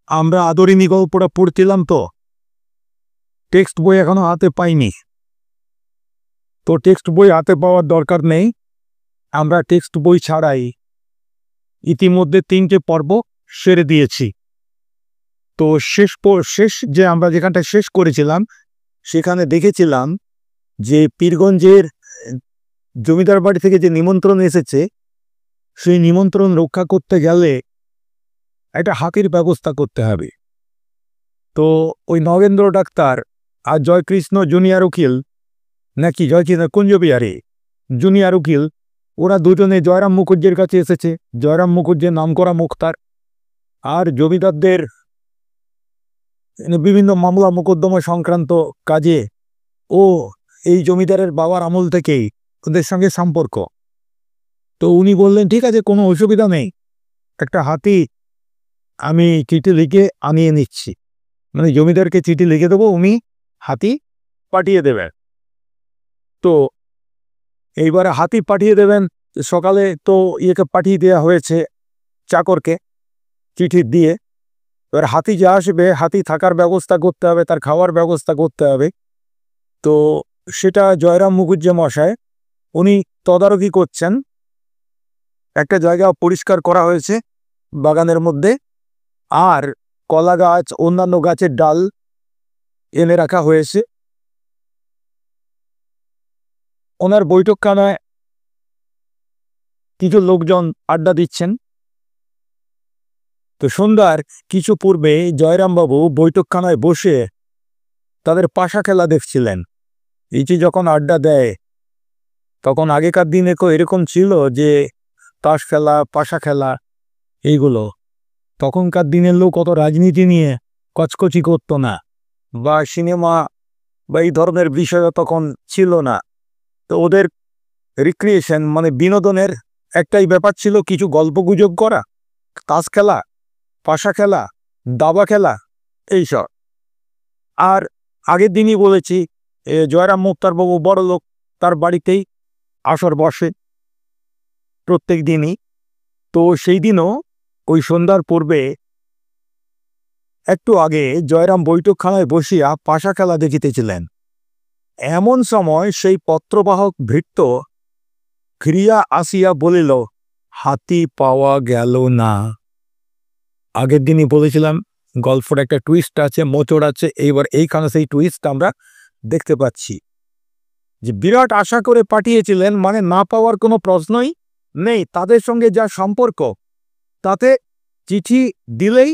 আমরা আদরিনী গল্পটা পড়ছিলাম, তো টেক্সট বই এখনো হাতে পাইনি। তো টেক্সট বই হাতে পাওয়ার দরকার নেই, আমরা টেক্সট বই ছাড়াই ইতিমধ্যে 3টে পর্ব সেরে দিয়েছি। তো শেষ যে আমরা যেখানটা শেষ করেছিলাম সেখানে দেখেছিলাম যে পীরগঞ্জের জমিদার বাড়ি থেকে যে নিমন্ত্রণ এসেছে সেই নিমন্ত্রণ রক্ষা করতে গেলে একটা হাতির ব্যবস্থা করতে হবে। তো ওই নগেন্দ্র ডাক্তার আর জয়কৃষ্ণ জুনিয়র উকিল, নাকি জয়কৃষ্ণ কুঞ্জবিহারী জুনিয়র উকিল, ওরা দুজনে জয়রাম মুখুজ্জের কাছে এসেছে। জয়রাম মুখুজ্জের নামকরা মুখতার, আর জমিদারদের বিভিন্ন মামলা মোকদ্দমা সংক্রান্ত কাজে ও এই জমিদারের বাবার আমল থেকেই ওদের সঙ্গে সম্পর্ক। তো উনি বললেন, ঠিক আছে, কোনো অসুবিধা নেই, একটা হাতি আমি চিঠি লিখে আনিয়ে নিচ্ছি, মানে জমিদারকে চিঠি লিখে দেবো, উনি হাতি পাঠিয়ে দেবেন। তো এইবারে হাতি পাঠিয়ে দেবেন। সকালে তো ইয়েকে পাঠিয়ে দেওয়া হয়েছে, চাকরকে চিঠি দিয়ে। এবার হাতি যে আসবে, হাতি থাকার ব্যবস্থা করতে হবে, তার খাওয়ার ব্যবস্থা করতে হবে। তো সেটা জয়রাম মুখুজ্জে মশাই উনি তদারকি করছেন। একটা জায়গা পরিষ্কার করা হয়েছে বাগানের মধ্যে, আর কলা গাছ অন্যান্য গাছের ডাল এনে রাখা হয়েছে। ওনার বৈঠকখানায় কিছু লোকজন আড্ডা দিচ্ছেন। তো সন্ধ্যার কিছু পূর্বে জয়রামবাবু বৈঠকখানায় বসে তাদের পাশা খেলা দেখছিলেন। এই যে যখন আড্ডা দেয়, তখন আগেকার দিনে এরকম ছিল যে তাস খেলা, পাশা খেলা, এইগুলো। তখনকার দিনের লোক অত রাজনীতি নিয়ে কচকচি করতো না, বা সিনেমা বা এই ধরনের বিষয় তখন ছিল না। তো ওদের রিক্রিয়েশন মানে বিনোদনের একটাই ব্যাপার ছিল, কিছু গল্পগুজব করা, তাস খেলা, পাশা খেলা, দাবা খেলা, এইসব। আর আগের দিনই বলেছি, জয়রাম মুক্তারবাবু বড় লোক, তার বাড়িতেই আসর বসে প্রত্যেক দিনই। তো সেই দিনও ওই সন্ধ্যার পূর্বে একটু আগে জয়রাম বৈঠকখানায় বসিয়া পাশা খেলা দেখিতেছিলেন। এমন সময় সেই পত্রবাহক ভৃত্য ফিরিয়া আসিয়া বলিল, হাতি পাওয়া গেল না। আগের দিনই বলেছিলাম গল্পের একটা টুইস্ট আছে, মোচড় আছে। এইবার এইখানে সেই টুইস্ট আমরা দেখতে পাচ্ছি, যে বিরাট আশা করে পাঠিয়েছিলেন, মানে না পাওয়ার কোনো প্রশ্নই নেই। তাদের সঙ্গে যা সম্পর্ক, তাতে চিঠি দিলেই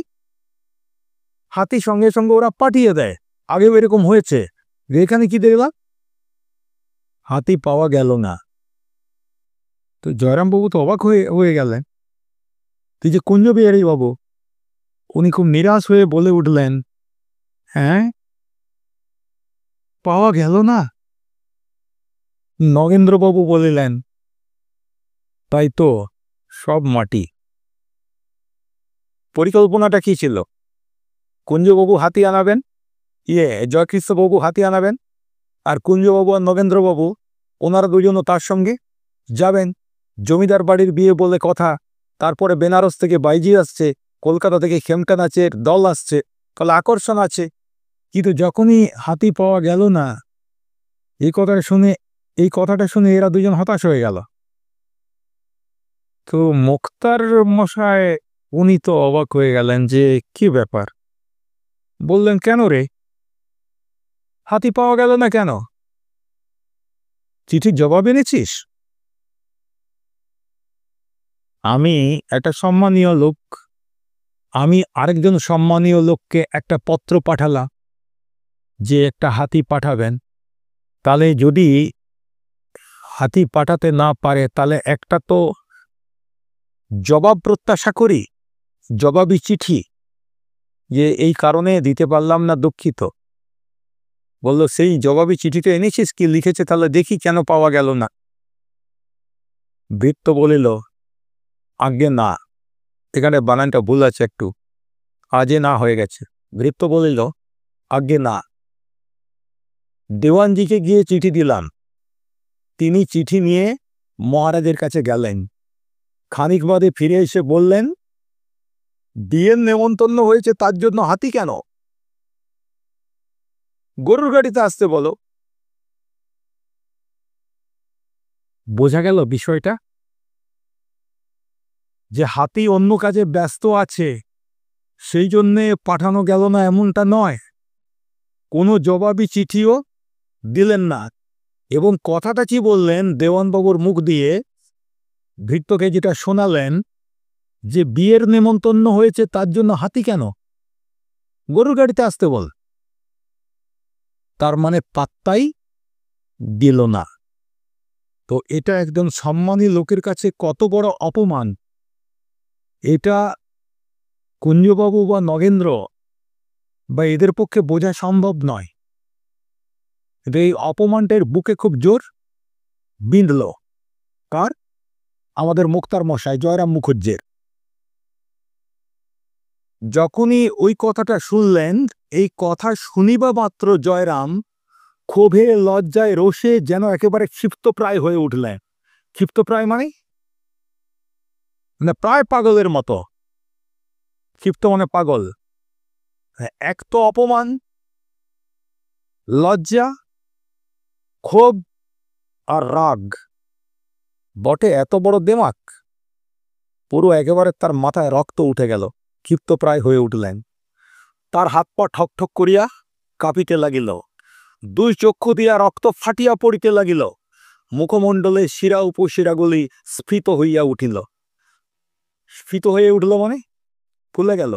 হাতি সঙ্গে সঙ্গে ওরা পাঠিয়ে দেয়। আগেও এরকম হয়েছে। এখানে কি দেখলাম, হাতি পাওয়া গেল না। তো জয়রামবাবু তো অবাক হয়ে গেলেন। তুই যে কুঞ্জবিহারী বাবু, উনি খুব নিরাশ হয়ে বলে উঠলেন, হ্যাঁ, পাওয়া গেল না? নগেন্দ্রবাবু বলিলেন, তাই তো, সব মাটি। পরিকল্পনাটা কি ছিল? কুঞ্জবাবু হাতি আনাবেন, জয়কৃষ্ণবাবু হাতি আনাবেন, আর কুঞ্জবাবু আর নগেন্দ্রবাবু ওনারা দুজনও তার সঙ্গে যাবেন। জমিদার বাড়ির বিয়ে বলে কথা, তারপরে বেনারস থেকে বাইজি আসছে, কলকাতা থেকে খেমটা নাচের দল আসছে, তাহলে আকর্ষণ আছে। কিন্তু যখনই হাতি পাওয়া গেল না, এই কথাটা শুনে এরা দুজন হতাশ হয়ে গেল। তো মুক্তার মশাই উনি তো অবাক হয়ে গেলেন যে কি ব্যাপার। বললেন, কেন রে, হাতি পাওয়া গেল না কেন? চিঠির জবাব এনেছিস? আমি একটা সম্মানীয় লোক, আমি আরেকজন সম্মানীয় লোককে একটা পত্র পাঠালাম যে একটা হাতি পাঠাবেন। তাহলে যদি হাতি পাঠাতে না পারে, তাহলে একটা তো জবাব প্রত্যাশা করি, জবাবি চিঠি, যে এই কারণে দিতে পারলাম না, দুঃখিত। বলল, সেই জবাবি চিঠিটা এনেছিস? কি লিখেছে তাহলে দেখি, কেন পাওয়া গেল না? ভৃত্য বলিল, আজ্ঞে না, এখানে বানানটা ভুল আছে একটু, আজে না হয়ে গেছে। ভৃত্য বলিল, আজ্ঞে না, দেওয়ানজিকে গিয়ে চিঠি দিলাম, তিনি চিঠি নিয়ে মহারাজের কাছে গেলেন। খানিক বাদে ফিরে এসে বললেন, বিয়ের নেমন্তন্ন হয়েছে তার জন্য হাতি কেন? গরুর গাড়িতে আসতে বলো। বোঝা গেল বিষয়টা, যে হাতি অন্য কাজে ব্যস্ত আছে সেই জন্যে পাঠানো গেল না এমনটা নয়। কোনো জবাবি চিঠিও দিলেন না। এবং কথাটা কি বললেন দেওয়ানবাবুর মুখ দিয়ে, ভৃত্যকে যেটা শোনালেন যে বিয়ের নেমন্তন্ন হয়েছে তার জন্য হাতি কেন, গরুর গাড়িতে আসতে বল। তার মানে পাত্তাই দিল না। তো এটা একজন সম্মানী লোকের কাছে কত বড় অপমান, এটা কুঞ্জবাবু বা নগেন্দ্র বা এদের পক্ষে বোঝা সম্ভব নয়। এই অপমানটার বুকে খুব জোর বিঁধল। কার? আমাদের মুক্তার মশাই জয়রাম মুখুজ্জের। যখনই ওই কথাটা শুনলেন, এই কথা শুনিবা মাত্র জয়রাম ক্ষোভে লজ্জায় রোষে যেন একেবারে ক্ষিপ্তপ্রায় হয়ে উঠলেন। ক্ষিপ্তপ্রায় মানে প্রায় পাগলের মতো। ক্ষিপ্ত মানে পাগল। এক তো অপমান, লজ্জা, ক্ষোভ আর রাগ, বটে এত বড় দেমাক। পুরো একেবারে তার মাথায় রক্ত উঠে গেল, ক্ষিপ্তপ্রায় হয়ে উঠলেন। তার হাত পা ঠকঠক করিয়া কাঁপিতে লাগিল, দুই চক্ষু দিয়া রক্ত ফাটিয়া পড়িতে লাগিল, মুখমণ্ডলে শিরা উপশিরাগুলি স্ফীত হইয়া উঠিল। স্ফীত হয়ে উঠল মানে ফুলে গেল,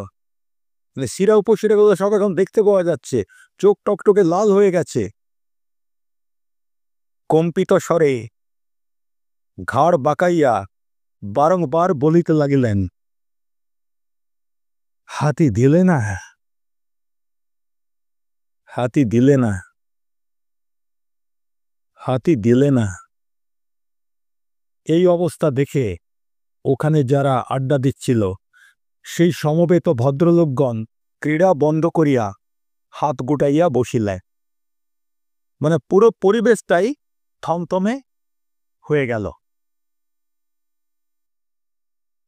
শিরা উপশিরাগুলো সব এখন দেখতে পাওয়া যাচ্ছে, চোখ টকটকে লাল হয়ে গেছে। কম্পিত স্বরে ঘাড় বাঁকাইয়া বারংবার বলিতে লাগিলেন, হাতি দিলে না, হাতি দিলে না, হাতি দিলে না। এই অবস্থা দেখে ওখানে যারা আড্ডা দিচ্ছিল সেই সমবেত ভদ্রলোকগণ ক্রীড়া বন্ধ করিয়া হাত গুটাইয়া বসিলে। মানে পুরো পরিবেশটাই থমথমে হয়ে গেল।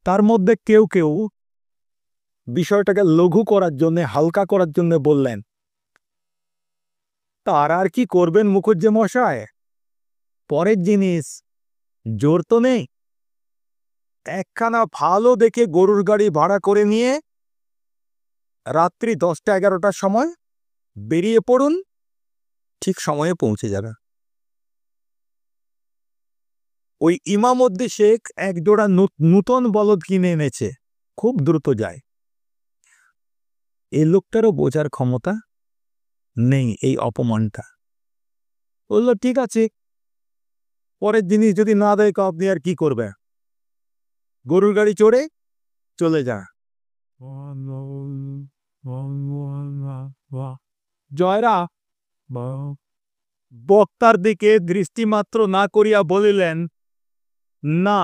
তার মধ্যে কেউ কেউ বিষয়টাকে লঘু করার জন্য, হালকা করার জন্য বললেন, তার আর কি করবেন মুখুজ্জে মশাই, পরের জিনিস, জোর তো নেই। একখানা ভালো দেখে গরুর গাড়ি ভাড়া করে নিয়ে রাত্রি 10টা-11টার সময় বেরিয়ে পড়ুন, ঠিক সময়ে পৌঁছে যাবে। ওই ইমামউদ্দিন শেখ এক জোড়া নূতন বলদ কিনে এনেছে, খুব দ্রুত যায়। এই লোকটারও বোঝার ক্ষমতা নেই এই অপমানটা। বলল ঠিক আছে, পরের জিনিস যদি না দেয় তো আপনি আর কি করবে, গরুর গাড়ি চড়ে চলে যা। জয়রা বক্তার দিকে দৃষ্টিমাত্র না করিয়া বলিলেন, না,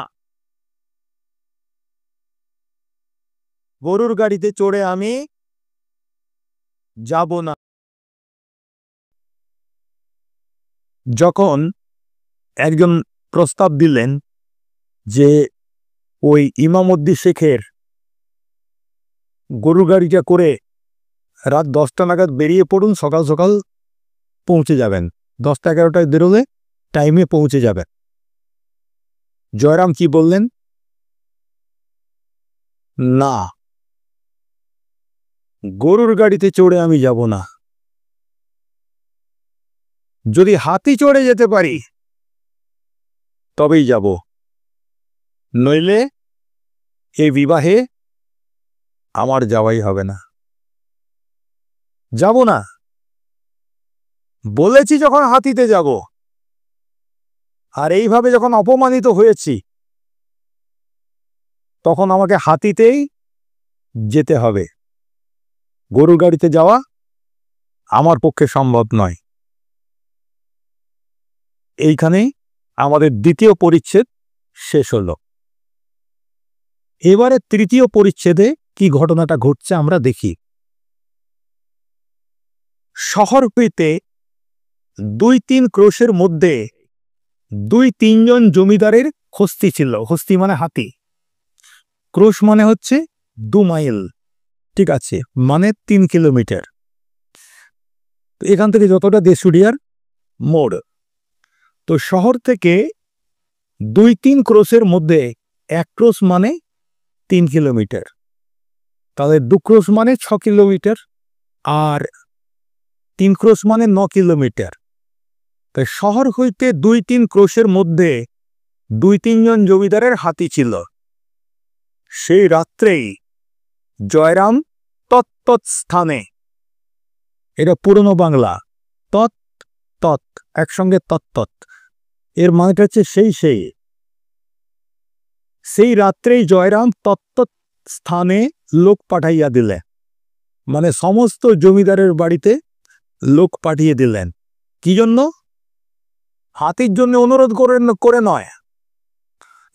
গরুর গাড়িতে চড়ে আমি যাব না। যখন একজন প্রস্তাব দিলেন যে ওই ইমামউদ্দিন শেখের গরুর গাড়িটা করে রাত 10টা নাগাদ বেরিয়ে পড়ুন, সকাল সকাল পৌঁছে যাবেন, 10টা-11টায় বেরোলে টাইমে পৌঁছে যাবেন। জয়রাম কি বললেন? না, গরুর গাড়িতে চড়ে আমি যাব না। যদি হাতি চড়ে যেতে পারি তবেই যাব, নইলে এই বিবাহে আমার যাওয়াই হবে না, যাব না। বলেছি যখন হাতিতে যাব, আর এইভাবে যখন অপমানিত হয়েছি তখন আমাকে হাতিতেই যেতে হবে, গরুর গাড়িতে যাওয়া আমার পক্ষে সম্ভব নয়। এইখানেই আমাদের দ্বিতীয় পরিচ্ছেদ শেষ হলো। এবারে তৃতীয় পরিচ্ছেদে কি ঘটনাটা ঘটছে আমরা দেখি। শহর হইতে 2-3 ক্রোশের মধ্যে 2-3 জন জমিদারের হস্তি ছিল। হস্তি মানে হাতি, ক্রোশ মানে হচ্ছে 2 মাইল। ঠিক আছে, মানে 3 কিলোমিটার। তো এখান থেকে যতটা দেশুরিয়ার মোড়, তো শহর থেকে 2-3 ক্রোশের মধ্যে 1 ক্রোশ মানে 3 কিলোমিটার, তাহলে 2 ক্রোশ মানে 6 কিলোমিটার, আর 3 ক্রোশ মানে 9 কিলোমিটার। তাই শহর হইতে 2-3 ক্রোশের মধ্যে 2-3 জন জমিদারের হাতি ছিল। সেই রাত্রেই জয়রাম তৎ স্থানে, এটা পুরনো বাংলা, তৎ তৎ একসঙ্গে তৎ, এর মানেটা হচ্ছে সেই রাত্রেই জয়রাম তৎ স্থানে লোক পাঠাইয়া দিলেন, মানে সমস্ত জমিদারের বাড়িতে লোক পাঠিয়ে দিলেন। কি জন্য? হাতির জন্য অনুরোধ করে নয়,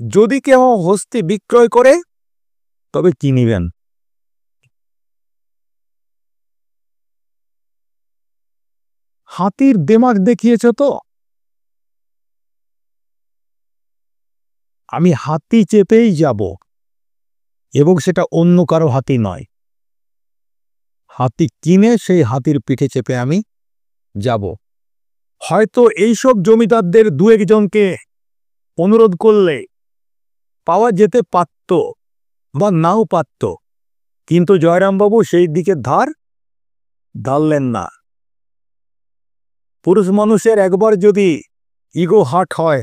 যদি কেউ হস্তি বিক্রয় করে তবে কিনিবেন। হাতির দেমাগ দেখিয়েছ তো, আমি হাতি চেপেই যাব, এবং সেটা অন্য কারো হাতি নয়, হাতি কিনে সেই হাতির পিঠে চেপে আমি যাব। হয়তো এইসব জমিদারদের 2-1 জনকে অনুরোধ করলে পাওয়া যেতে পারত বা নাও পারত, কিন্তু জয়রামবাবু সেই দিকে ধারলেন না। পুরুষ মানুষের একবার যদি ইগো হার্ট হয়,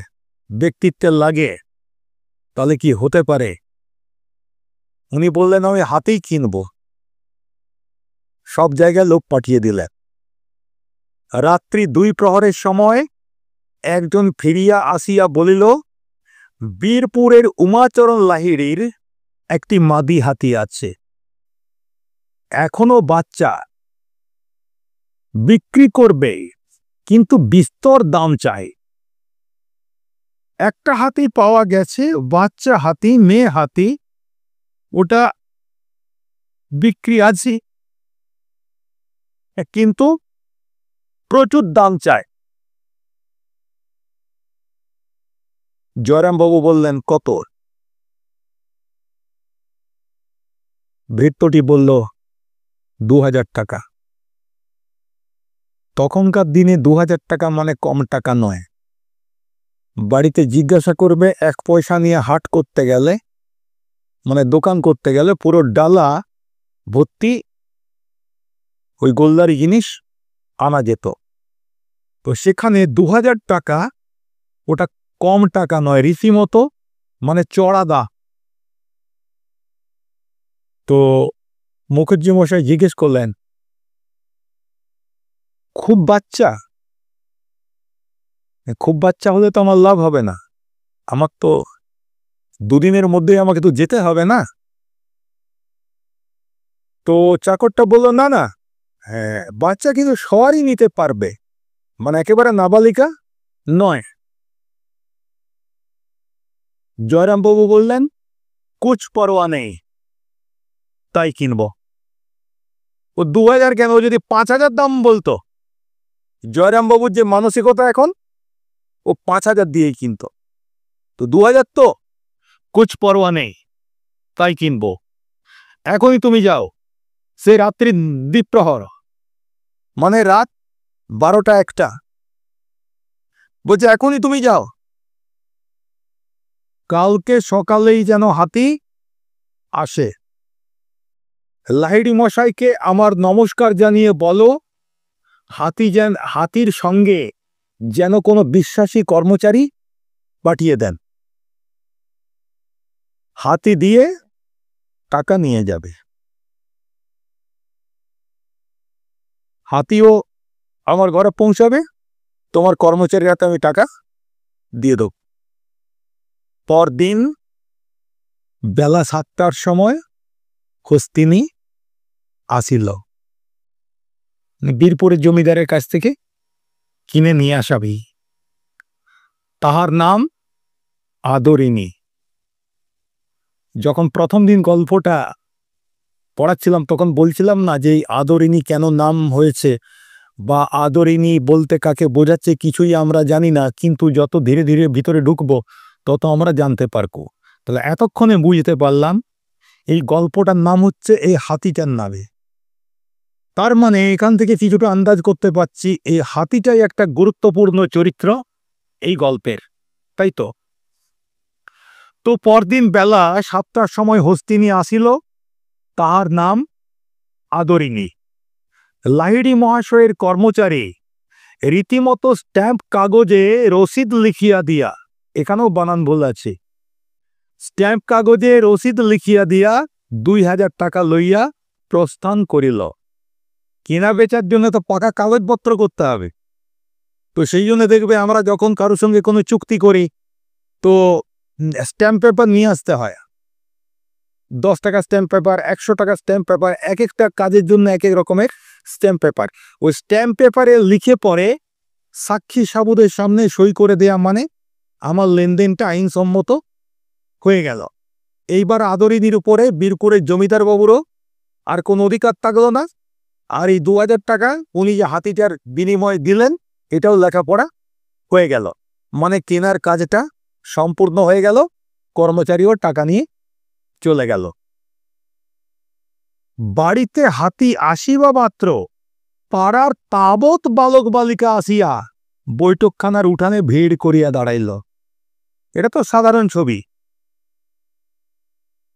ব্যক্তিত্বের লাগে, তাহলে কি হতে পারে? উনি বললেন আমি হাতেই কিনব, সব জায়গায় লোক পাঠিয়ে দিলেন। রাত্রি 2 প্রহরের সময় একজন ফিরিয়া আসিয়া বলিল, বীরপুরের উমাচরণ লাহিড়ির একটি মাদি হাতি আছে, এখনো বাচ্চা, বিক্রি করবে, কিন্তু বিস্তর দাম চাই। একটা হাতি পাওয়া গেছে, বাচ্চা হাতি, মেয়ে হাতি, ওটা বিক্রি আছে, কিন্তু প্রচুর দাম চায়। জয়রামবাবু বললেন, কত? ভৃত্যটি বলল, 2000 টাকা। তখনকার দিনে 2000 টাকা মানে কম টাকা নয়। বাড়িতে জিজ্ঞাসা করবে, 1 পয়সা নিয়ে হাট করতে গেলে, মানে দোকান করতে গেলে পুরো ডালা ভর্তি ওই গোলদারি জিনিস আনা যেত। তো সেখানে 2000 টাকা ওটা কম টাকা নয়, রীতিমতো মানে চড়া দা। তো মুখুজ্জি মশাই জিজ্ঞেস করলেন, খুব বাচ্চা? খুব বাচ্চা হলে তো আমার লাভ হবে না, আমার তো 2 দিনের মধ্যেই আমাকে তো যেতে হবে না। তো চাকরটা বলল, না না, হ্যাঁ বাচ্চা কিন্তু সবারই নিতে পারবে, মানে একেবারে নাবালিকা নয়। জয়রামবাবু বললেন, কুছ পরোয়া নেই, তাই কিনব। ও 2000 কেন, ও যদি 5000 দাম বলতো, জয়রামবাবুর যে মানসিকতা এখন, ও 5000 দিয়েই কিনত। তো 2000 তো, কুছ পরোয়া নেই, তাই কিনব। এখনই তুমি যাও। সে রাত্রি দ্বিপ্রহর, মানে রাত 12টা-1টা, বলছে এখনই তুমি যাও, কালকে সকালেই যেন হাতি আসে। লাহিড়ী মশাইকে আমার নমস্কার জানিয়ে বলো, হাতির সঙ্গে যেন কোনো বিশ্বাসী কর্মচারী পাঠিয়ে দেন, হাতি দিয়ে টাকা নিয়ে যাবে। হাতিও আমার ঘরে পৌঁছাবে, তোমার কর্মচারীর হাতে আমি টাকা দিয়ে দেব। পরদিন বেলা 7টার সময় হস্তিনী আসিল, বীরপুরের জমিদারের কাছ থেকে কিনে নিয়ে আসাবি। তাহার নাম আদরিনী। যখন প্রথম দিন গল্পটা পড়াচ্ছিলাম তখন বলছিলাম না যে এই আদরিনী কেন নাম হয়েছে, বা আদরিনী বলতে কাকে বোঝাচ্ছে কিছুই আমরা জানি না, কিন্তু যত ধীরে ধীরে ভিতরে ঢুকবো তত আমরা জানতে পারবো। তাহলে এতক্ষণে বুঝতে পারলাম এই গল্পটার নাম হচ্ছে এই হাতিটার নামে। তার মানে এখান থেকে কিছুটা আন্দাজ করতে পারছি এই হাতিটাই একটা গুরুত্বপূর্ণ চরিত্র এই গল্পের, তাই তো? তো পরদিন বেলা 7টার সময় হস্তিনী আসিল, তাহার নাম আদরিণী। লাহিড়ী মহাশয়ের কর্মচারী রীতিমতো স্ট্যাম্প কাগজে রসিদ লিখিয়া দিয়া, এখানেও বানান ভুল আছে, স্ট্যাম্প কাগজে রসিদ লিখিয়া দিয়া 2000 টাকা লইয়া প্রস্থান করিল। কেনা বেচার জন্য তো পাকা কাগজপত্র করতে হবে, তো সেই জন্য দেখবে আমরা যখন কারোর সঙ্গে কোনো চুক্তি করি তো স্ট্যাম্প পেপার নিয়ে আসতে হয়। 10 টাকা স্ট্যাম্প পেপার, 100 টাকা স্ট্যাম্প পেপার, এক একটা কাজের জন্য এক এক রকমের স্ট্যাম্প পেপার। ওই স্ট্যাম্প পেপারে লিখে পরে সাক্ষী সাবুদের সামনে সই করে দেয়া মানে আমার লেনদেনটা আইনসম্মত হয়ে গেল। এইবার আদরিনীর উপরে বীরপুরের জমিদার বাবুরও আর কোনো অধিকার থাকলো না। আর এই 2000 টাকা উনি যে হাতিটার বিনিময়ে দিলেন এটাও লেখাপড়া হয়ে গেল, মানে কেনার কাজটা সম্পূর্ণ হয়ে গেল, কর্মচারীও টাকা নিয়ে চলে গেল। বাড়িতে হাতি আসিবা মাত্র পাড়ার তাবৎ বালক বালিকা আসিয়া বৈঠকখানার উঠানে ভিড় করিয়া দাঁড়াইল। এটা তো সাধারণ ছবি,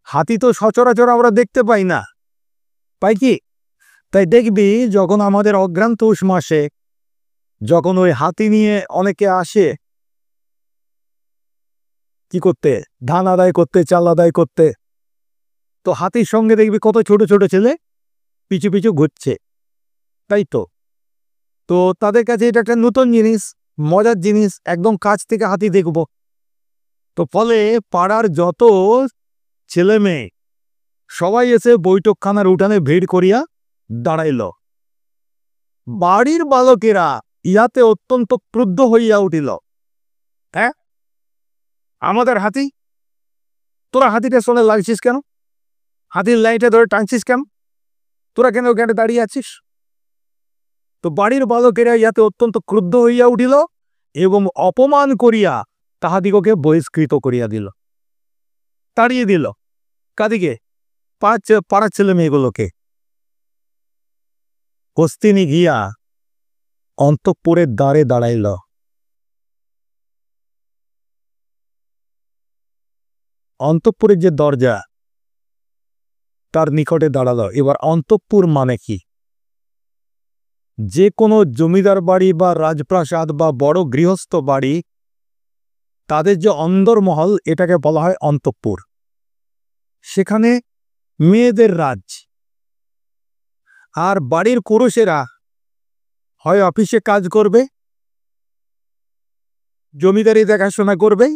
হাতি তো সচরাচর আমরা দেখতে পাই না, পাই কি? তাই দেখবি যখন আমাদের অগ্রাণ পৌষ মাসে যখন ওই হাতি নিয়ে অনেকে আসে কি করতে, ধান আদায় করতে, চাল আদায় করতে, তো হাতির সঙ্গে দেখবি কত ছোট ছোট ছেলে পিছু পিছু ঘুরছে, তাই তো? তো তাদের কাছে এটা একটা নতুন জিনিস, মজার জিনিস, একদম কাছ থেকে হাতি দেখব। তো ফলে পাড়ার যত ছেলে মেয়ে সবাই এসে বৈঠকখানার উঠানে ভিড় করিয়া দাঁড়াইল। বাড়ির বালকেরা ইহাতে অত্যন্ত ক্রুদ্ধ হইয়া উঠিল। হ্যাঁ, আমাদের হাতি, তোরা হাতিটা শোনে লাগছিস কেন? হাতির লাইটে ধরে টানছিস কেন? তোরা কেন ওখানে দাঁড়িয়ে আছিস? তো বাড়ির বালকেরা ইহাতে অত্যন্ত ক্রুদ্ধ হইয়া উঠিল এবং অপমান করিয়া তাহাদিগকে বহিষ্কৃত করিয়া দিল, তাড়িয়ে দিল। কাদিকে? পাড়ার ছেলে মেয়েগুলোকে। হস্তিনী গিয়া অন্তঃপুরের দ্বারে দাঁড়াইল। অন্তঃপুরের যে দরজা তার নিকটে দাঁড়ালো। এবার অন্তঃপুর মানে কি? যে কোনো জমিদার বাড়ি বা রাজপ্রাসাদ বা বড় গৃহস্থ বাড়ি তাদের যে অন্দরমহল এটাকে বলা হয় অন্তঃপুর। সেখানে মেয়েদের রাজ। আর বাড়ির পুরুষেরা হয় অফিসে কাজ করবে, জমিদারি দেখাশোনা করবে,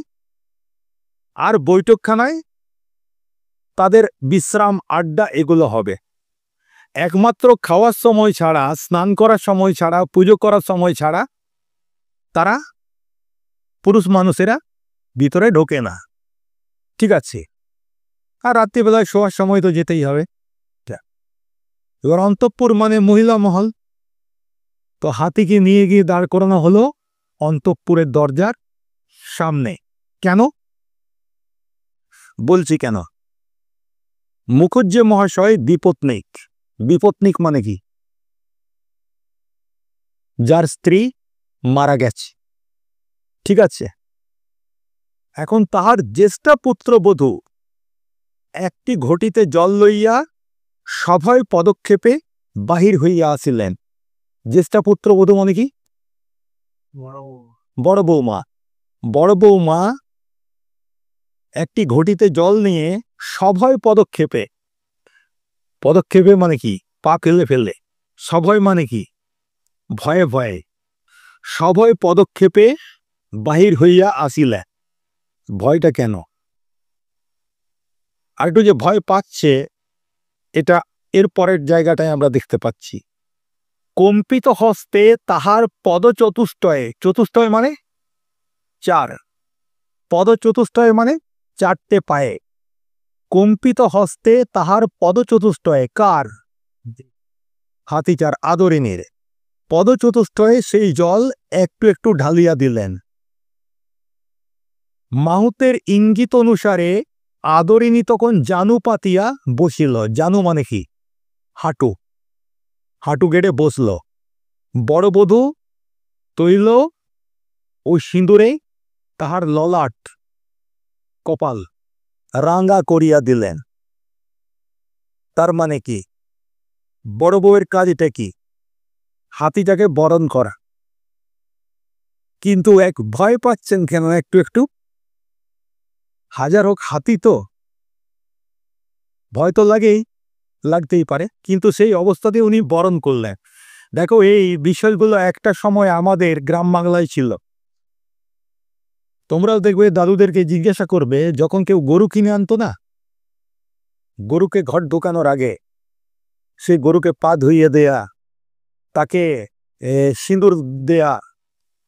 আর বৈঠকখানায় তাদের বিশ্রাম আড্ডা এগুলো হবে। একমাত্র খাওয়ার সময় ছাড়া, স্নান করার সময় ছাড়া, পুজো করার সময় ছাড়া তারা পুরুষ মানুষেরা ভিতরে ঢোকে না, ঠিক আছে? আর রাত্রিবেলায় শোয়ার সময় তো যেতেই হবে। এবার অন্তঃপুর মানে মহিলা মহল। তো হাতিকে নিয়ে গিয়ে দাঁড় করানো হলো অন্তঃপুরের দরজার সামনে। কেন বলছি? কেন? মুখুজ্জে মহাশয় বিপত্নিক। বিপত্নিক মানে কি? যার স্ত্রী মারা গেছে, ঠিক আছে? এখন তাহার জ্যেষ্ঠা পুত্রবধূ একটি ঘটিতে জল লইয়া সভয় পদক্ষেপে বাহির হইয়া আসিলেন। জ্যেষ্ঠা পুত্রবধূ মানে কি? বড় বৌমা। বড় বৌমা একটি ঘটিতে জল নিয়ে সভয় পদক্ষেপে, পদক্ষেপে মানে কি? পা ফেলে ফেলে। সভয় মানে কি? ভয়ে ভয়ে। সভয় পদক্ষেপে বাহির হইয়া আসিলেন। ভয়টা কেন? আর একটু যে ভয় পাচ্ছে এটা এর পরের জায়গাটায় আমরা দেখতে পাচ্ছি। কম্পিত হস্তে তাহার পদচতুষ্টয়ে, চতুষ্টয় মানে 4, পদচতুষ্টয় মানে 4টে পায়ে। কম্পিত হস্তে তাহার পদচতুষ্টয়ে, কার? হাতিটার, আদরিনীর পদচতুষ্টয়ে সেই জল একটু একটু ঢালিয়া দিলেন। মাহুতের ইঙ্গিত অনুসারে আদরিনী তখন জানু পাতিয়া বসিল। জানু মানে কি? হাঁটু। হাঁটু গেড়ে বসল। বড় বধূ তৈল ও সিঁদুরে তাহার ললাট কপাল রাঙা করিয়া দিলেন। তার মানে কি? বড় বউয়ের কাজ এটা কি? হাতিটাকে বরণ করা। কিন্তু এক ভয় পাচ্ছেন কেন একটু একটু? হাজার হোক হাতি তো, ভয় তো লাগতেই পারে, কিন্তু সেই অবস্থাতে উনি বরণ করলেন। দেখো, এই বিষয়গুলো একটা সময় আমাদের গ্রাম বাংলায় ছিল। তোমরাও দেখবে, দাদুদেরকে জিজ্ঞাসা করবে, যখন কেউ গরু কিনে আনতো না, গরুকে ঘর ঢোকানোর আগে সে গরুকে পা ধুইয়ে দেয়া, তাকে সিঁদুর দেয়া,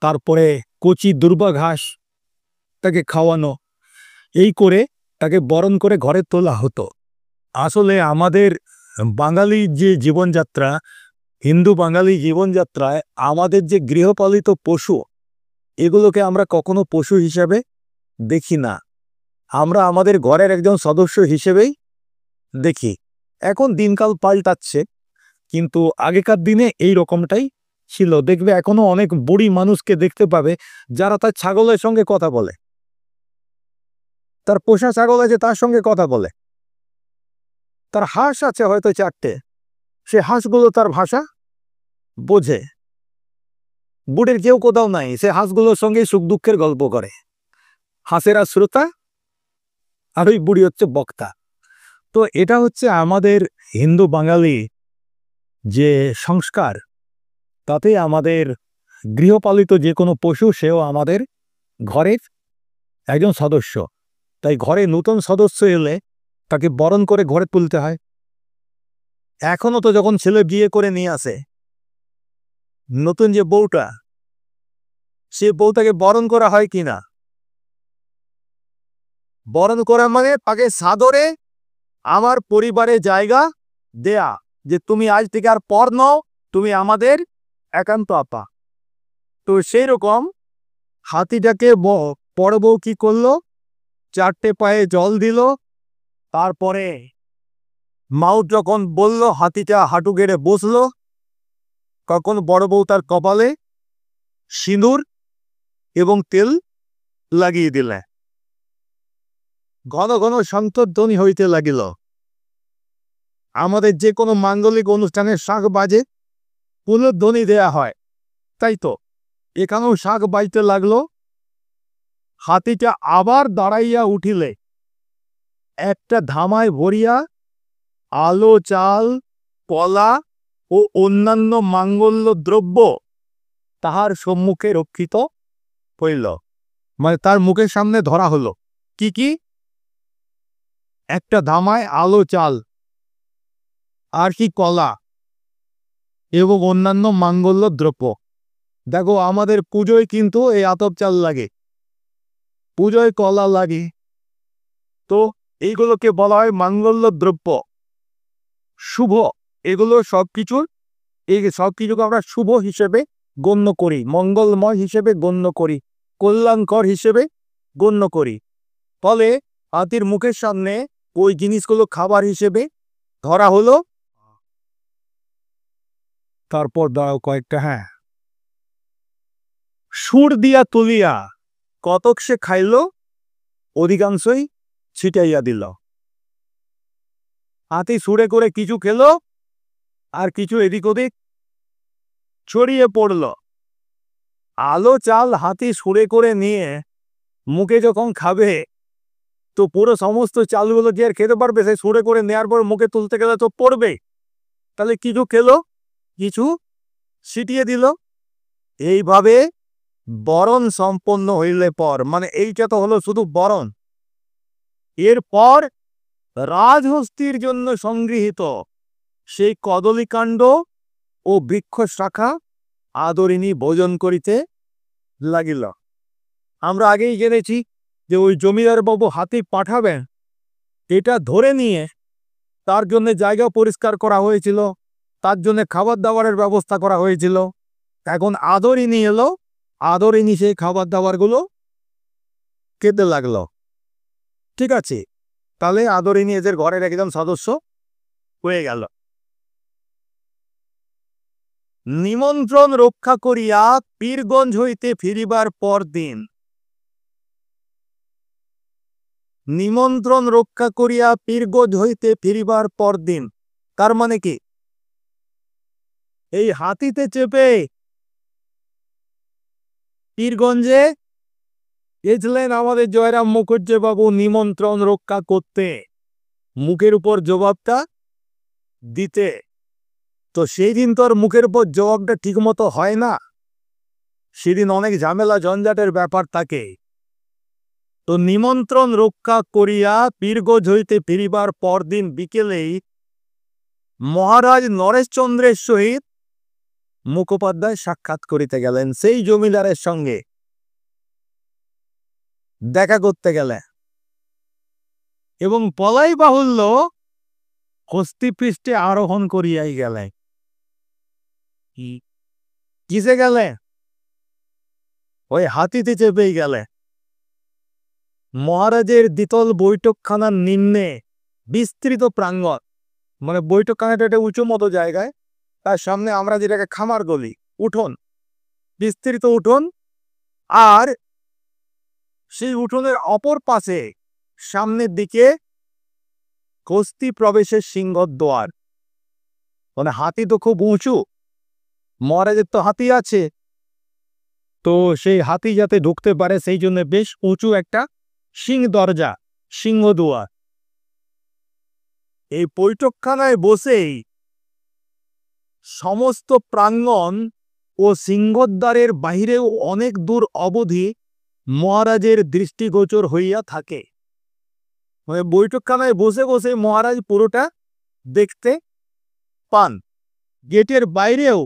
তারপরে কচি দুর্বা ঘাস তাকে খাওয়ানো, এই করে তাকে বরণ করে ঘরে তোলা হতো। আসলে আমাদের বাঙালি যে জীবনযাত্রা, হিন্দু বাঙালি জীবনযাত্রায় আমাদের যে গৃহপালিত পশু, এগুলোকে আমরা কখনো পশু হিসাবে দেখি না। আমরা আমাদের ঘরের একজন সদস্য হিসেবেই দেখি। এখন দিনকাল পাল্টাচ্ছে, কিন্তু আগেকার দিনে এই রকমটাই ছিল। দেখবে এখনো অনেক বুড়ি মানুষকে দেখতে পাবে যারা তার ছাগলের সঙ্গে কথা বলে, তার পোষা ছাগল আছে তার সঙ্গে কথা বলে, তার হাঁস আছে হয়তো 4টে, সে হাঁসগুলো তার ভাষা বোঝে। বুড়ির কেউ কোথাও নাই, সে হাঁসগুলোর সঙ্গে সুখ দুঃখের গল্প করে। হাঁসেরা শ্রোতা আর ওই বুড়ি হচ্ছে বক্তা। তো এটা হচ্ছে আমাদের হিন্দু বাঙালি যে সংস্কার, তাতে আমাদের গৃহপালিত যে কোনো পশু সেও আমাদের ঘরের একজন সদস্য। তাই ঘরে নতুন সদস্য এলে তাকে বরণ করে ঘরে তুলতে হয়। এখনো তো যখন ছেলে বিয়ে করে নিয়ে আসে, নতুন যে বউটা, সে বউটাকে বরণ করা হয় কি না? বরণ করা মানে তাকে সাদরে আমার পরিবারে জায়গা দেয়া, যে তুমি আজ থেকে আর পর নও, তুমি আমাদের একান্ত আপা। তো সেই রকম হাতিটাকে বড় বউ কি করলো? 4টে পায়ে জল দিল। তারপরে মাউট যখন বলল, হাতিটা হাঁটু গেড়ে বসলো। তখন বড় বউ তার কপালে সিঁদুর এবং তেল লাগিয়ে দিলে। ঘন ঘন শঙ্খধ্বনি হইতে লাগিল। আমাদের যে কোনো মাঙ্গলিক অনুষ্ঠানে শাঁখ বাজে, পুলধ্বনি দেয়া হয়, তাই তো এখানেও শাঁখ বাজতে লাগলো। হাতিটা আবার দাঁড়াইয়া উঠিলে একটা ধামায় ভরিয়া আলো, চাল, কলা ও অন্যান্য মাঙ্গল্য দ্রব্য তাহার সম্মুখে রক্ষিত হইল। মানে তার মুখের সামনে ধরা হলো। কি কি? একটা ধামায় আলো, চাল, আর কি কলা এবং অন্যান্য মাঙ্গল্য দ্রব্য। দেখো, আমাদের পুজোয় কিন্তু এই আতপ চাল লাগে, পুজোয় কলা লাগে। তো এইগুলোকে বলা হয় মাঙ্গল্য দ্রব্য, শুভ। এগুলো সবকিছুকে আমরা শুভ হিসেবে গণ্য করি, মঙ্গলময় হিসেবে গণ্য করি, কল্যাণকর হিসেবে গণ্য করি। ফলে হাতির মুখের সামনে ওই জিনিসগুলো খাবার হিসেবে ধরা হলো। তারপর দাঁড়াও কয়েকটা, সুর দিয়া তুলিয়া কতক সে খাইল, অধিকাংশই ছিটাইয়া দিল। হাতি সুরে করে কিছু খেলো, আর কিছু এদিক ওদিক ছড়িয়ে পড়ল। আলো, চাল হাতি সুরে করে নিয়ে মুখে যখন খাবে, তো পুরো সমস্ত চালগুলো যে আর খেতে পারবে? সে সুরে করে নেওয়ার পর মুখে তুলতে গেলে তো পড়বে। তাহলে কিছু খেলো, কিছু ছিটিয়ে দিল। এইভাবে বরণ সম্পন্ন হইলে পর, মানে এইটা তো হলো শুধু বরণ। এরপর রাজহস্তির জন্য সংগৃহীত সেই কদলীকাণ্ড ও বৃক্ষ শাখা আদরিনী ভোজন করিতে লাগিল। আমরা আগেই জেনেছি যে ওই জমিদার বাবু হাতি পাঠাবেন, এটা ধরে নিয়ে তার জন্য জায়গা পরিষ্কার করা হয়েছিল, তার জন্য খাবার দাবারের ব্যবস্থা করা হয়েছিল। এখন আদরিনী এলো, আদরিনী সেই খাবার দাবারগুলো খেতে লাগলো। ঠিক আছে, তাহলে আদরিনী এদের ঘরের একজন সদস্য হয়ে গেল। নিমন্ত্রণ রক্ষা করিয়া পীরগঞ্জ হইতে ফিরিবার পর দিন, নিমন্ত্রণ রক্ষা করিয়া পীরগঞ্জ হইতে ফিরিবার পর দিন, তার মানে কি? এই হাতিতে চেপে পীরগঞ্জে গেছিলেন আমাদের জয়রাম মুখুজ্জে বাবু নিমন্ত্রণ রক্ষা করতে, মুখের উপর জবাবটা দিতে। তো সেই দিন তো আর মুখের উপর জবাবটা ঠিক মতো হয় না, সেদিন অনেক ঝামেলা ঝঞ্ঝাটের ব্যাপার থাকে। তো নিমন্ত্রণ রক্ষা করিয়া পীরগঞ্জ হইতে ফিরিবার পরদিন বিকেলেই মহারাজ নরেশচন্দ্রের সহিত মুখোপাধ্যায় সাক্ষাৎ করিতে গেলেন, সেই জমিদারের সঙ্গে দেখা করতে গেলে। এবং পলাই বাহুল্য হস্তিপৃষ্ঠে আরোহণ করিয়াই গেলে। কিসে গেলে? ওই হাতিতে চেপেই গেলে। মহারাজের দ্বিতল বৈঠকখানার নিম্নে বিস্তৃত প্রাঙ্গণ, মানে বৈঠকখানাটা একটা উঁচু মতো জায়গায়, তার সামনে আমরা যেটাকে খামার গলি, উঠোন, বিস্তৃত উঠোন, আর সেই উঠোনের অপর পাশে সামনের দিকে হস্তি প্রবেশের সিংহদ্বার। মানে হাতি তো খুব উঁচু, মহারাজের তো হাতি আছে, তো সেই হাতি যাতে ঢুকতে পারে সেই জন্য বেশ উঁচু একটা সিংহ দরজা, সিংহদুয়ার। এই বৈঠকখানায় বসেই সমস্ত প্রাঙ্গণ ও সিংহদ্বারের বাহিরেও অনেক দূর অবধি মহারাজের দৃষ্টিগোচর হইয়া থাকে। মানে বৈঠকখানায় বসে বসে মহারাজ পুরোটা দেখতে পান। গেটের বাইরেও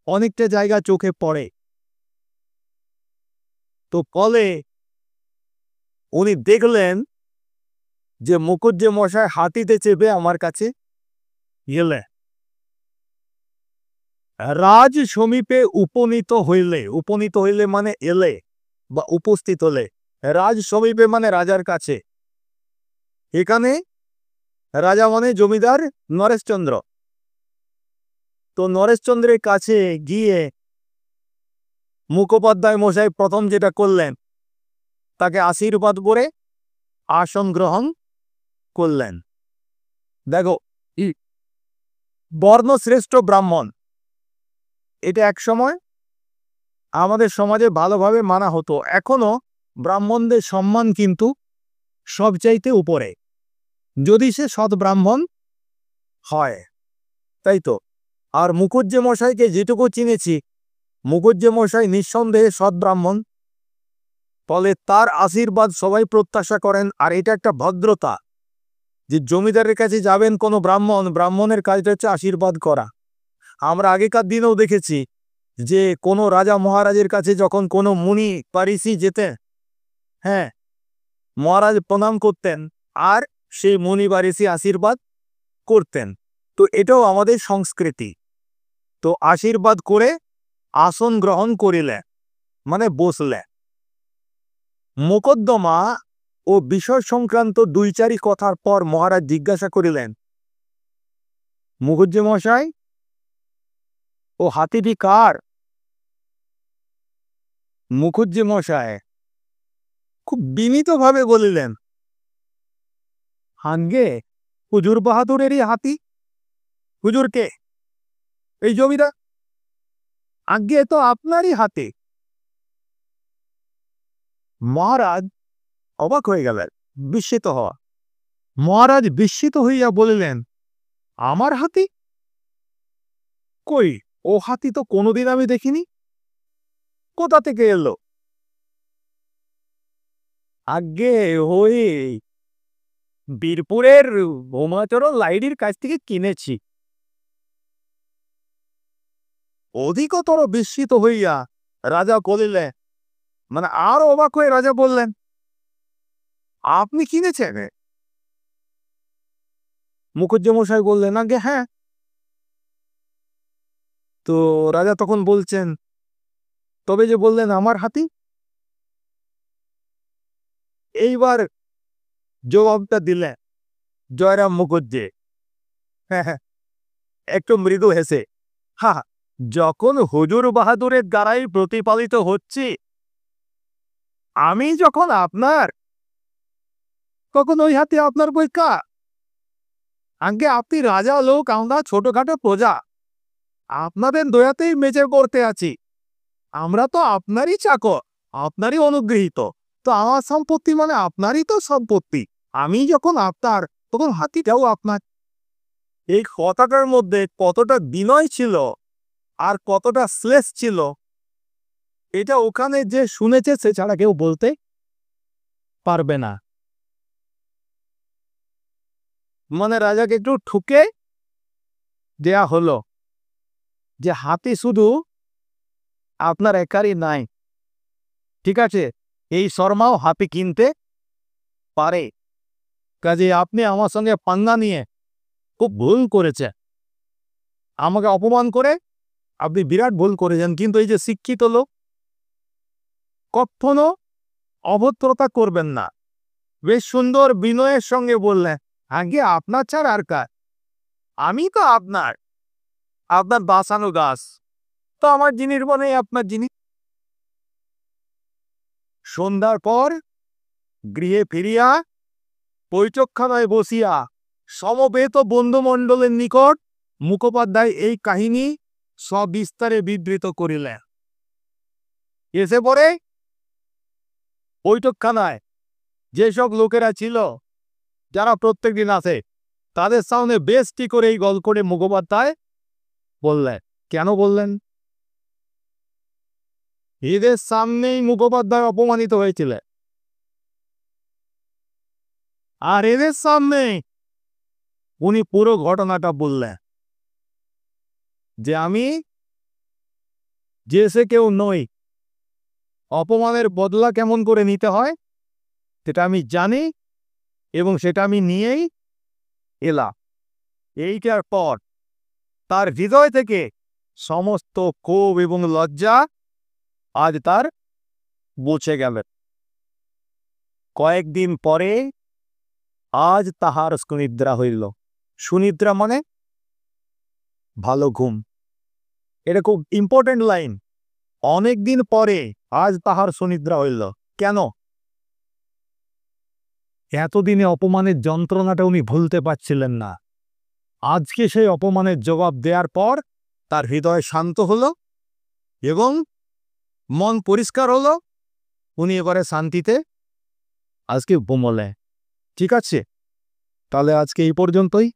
অনেকটা জায়গা চোখে পড়ে। তো ফলে উনি দেখলেন যে মুখুজ্জে মশাই হাতিতে চেপে আমার কাছে গেলে। রাজ সমীপে উপনীত হইলে, উপনীত হইলে মানে এলে বা উপস্থিত হলে, রাজ সমীপে মানে রাজার কাছে। এখানে রাজা মানে জমিদার নরেশচন্দ্র। তো নরেশচন্দ্রের কাছে গিয়ে মুখোপাধ্যায় মশাই প্রথম যেটা করলেন, তাকে আশীর্বাদ করে আসন গ্রহণ করলেন। দেখো, বর্ণশ্রেষ্ঠ ব্রাহ্মণ, এটা এক সময় আমাদের সমাজে ভালোভাবে মানা হতো। এখনো ব্রাহ্মণদের সম্মান কিন্তু সবচাইতে উপরে, যদি সে সৎ ব্রাহ্মণ হয়, তাই তো। আর মুখুজ্জে মশাইকে যেটুকু চিনেছি, মুখুজ্জে মশাই নিঃসন্দেহে সৎ ব্রাহ্মণ, ফলে তার আশীর্বাদ সবাই প্রত্যাশা করেন। আর এটা একটা ভদ্রতা যে জমিদারের কাছে যাবেন কোনো ব্রাহ্মণ, ব্রাহ্মণের কাজটা হচ্ছে আশীর্বাদ করা। আমরা আগেকার দিনেও দেখেছি যে কোনো রাজা মহারাজের কাছে যখন কোনো মুনি পারিসি যেতেন, হ্যাঁ, মহারাজ প্রণাম করতেন আর সেই মুনি পারিসি আশীর্বাদ করতেন। তো এটাও আমাদের সংস্কৃতি। তো আশীর্বাদ করে আসন গ্রহণ করিলে মানে বসলে। মোকদ্দমা ও বিষয় সংক্রান্ত দুই চারি কথার পর মহারাজ জিজ্ঞাসা করিলেন, মুখুজ্জে মশাই, ও হাতিটি কার? মুখুজ্জে মশাই খুব বিনীতভাবে বলিলেন, হাঙ্গে হুজুর বাহাদুরেরই হাতি। হুজুর কে? এই জমিদার। আজ্ঞে তো আপনারই হাতে। মহারাজ অবাক হয়ে গেলেন, বিস্মিত হওয়া। মহারাজ বিস্মিত হইয়া বলিলেন, আমার হাতি? কই, ও হাতি তো কোনোদিন আমি দেখিনি। কোথা থেকে এলো? আজ্ঞে ওই বীরপুরের ভৌমাচরণ লাইডির কাছ থেকে কিনেছি। অধিকতর বিস্মিত হইয়া রাজা বলিলেন, মানে আরো অবাক হয়ে রাজা বললেন, আপনি কিনেছেন? মুখুজ্জে মশাই বললেন, আগে হ্যাঁ। তো রাজা তখন বলছেন, তবে যে বললেন আমার হাতি? এইবার জবাবটা দিলেন, জয়রাম মুখুজ্জে হ্যাঁ, একটু মৃদু হেসে, হা, যখন হুজুর বাহাদুরের দ্বারাই প্রতিপালিত হচ্ছি, আমি যখন আপনার, তখন ওই হাতে আপনার বইকা। আগে আপনি রাজা লোক, আমরা ছোটখাটো প্রজা, আপনাদের দয়াতেই মেজে করতে আছি। আমরা তো আপনারই চাকর, আপনারই অনুগৃহীত। তো আমার সম্পত্তি মানে আপনারই তো সম্পত্তি। আমি যখন আপনার, তখন হাতিটাও আপনার। এই কথাটার মধ্যে কতটা বিনয় ছিল আর কতটা শ্লেষ ছিল, এটা ওখানে যে শুনেছে সে ছাড়া কেউ বলতে পারবে না। মানে রাজাকে একটু ঠুকে দেয়া হলো যে হাতি শুধু আপনার একারই নাই, ঠিক আছে, এই শর্মাও হাতি কিনতে পারে। কাজে আপনি আমার সঙ্গে পাঙ্গা নিয়ে খুব ভুল করেছে, আমাকে অপমান করে আপনি বিরাট ভুল করেছেন। কিন্তু এই যে শিক্ষিত লোক, কখনো অভদ্রতা করবেন না। বেশ সুন্দর বিনয়ের সঙ্গে বললেন, আগে আপনার ছাড়া আর কার, আমি তো আপনার, আপনার বাঁচানো গাছ, তো আমার জিনিস বনে আপনার জিনিস। সন্ধ্যার পর গৃহে ফিরিয়া বৈঠকখানায় বসিয়া সমবেত বন্ধুমণ্ডলের নিকট মুখোপাধ্যায় এই কাহিনী সবিস্তারে বিবৃত করিলেন। এসে পরে বৈঠকখানায় যেসব লোকেরা ছিল, যারা প্রত্যেকদিন আসে, তাদের সামনে বেশটি করে এই গল্প করে মুখোপাধ্যায় বললেন। কেন বললেন? এদের সামনেই মুখোপাধ্যায় অপমানিত হয়েছিলেন, আর এদের সামনে উনি পুরো ঘটনাটা বললেন যে আমি যে সে কেউ নই, অপমানের বদলা কেমন করে নিতে হয় সেটা আমি জানি এবং সেটা আমি নিয়েই এলাম। এইটার পর তার হৃদয় থেকে সমস্ত ক্ষোভ এবং লজ্জা আজ তার মুছে গেল। কয়েকদিন পরে আজ তাহার সুনিদ্রা হইল। সুনিদ্রা মানে ভালো ঘুম। এটা খুব ইম্পর্টেন্ট লাইন। অনেকদিন পরে আজ তাহার সুনিদ্রা হইল। কেন? এতদিনে অপমানের যন্ত্রণাটা উনি ভুলতে পারছিলেন না। আজকে সেই অপমানের জবাব দেওয়ার পর তার হৃদয় শান্ত হলো এবং মন পরিষ্কার হলো। উনি এবারে শান্তিতে আজকে ঘুমোলে। ঠিক আছে, তাহলে আজকে এই পর্যন্তই।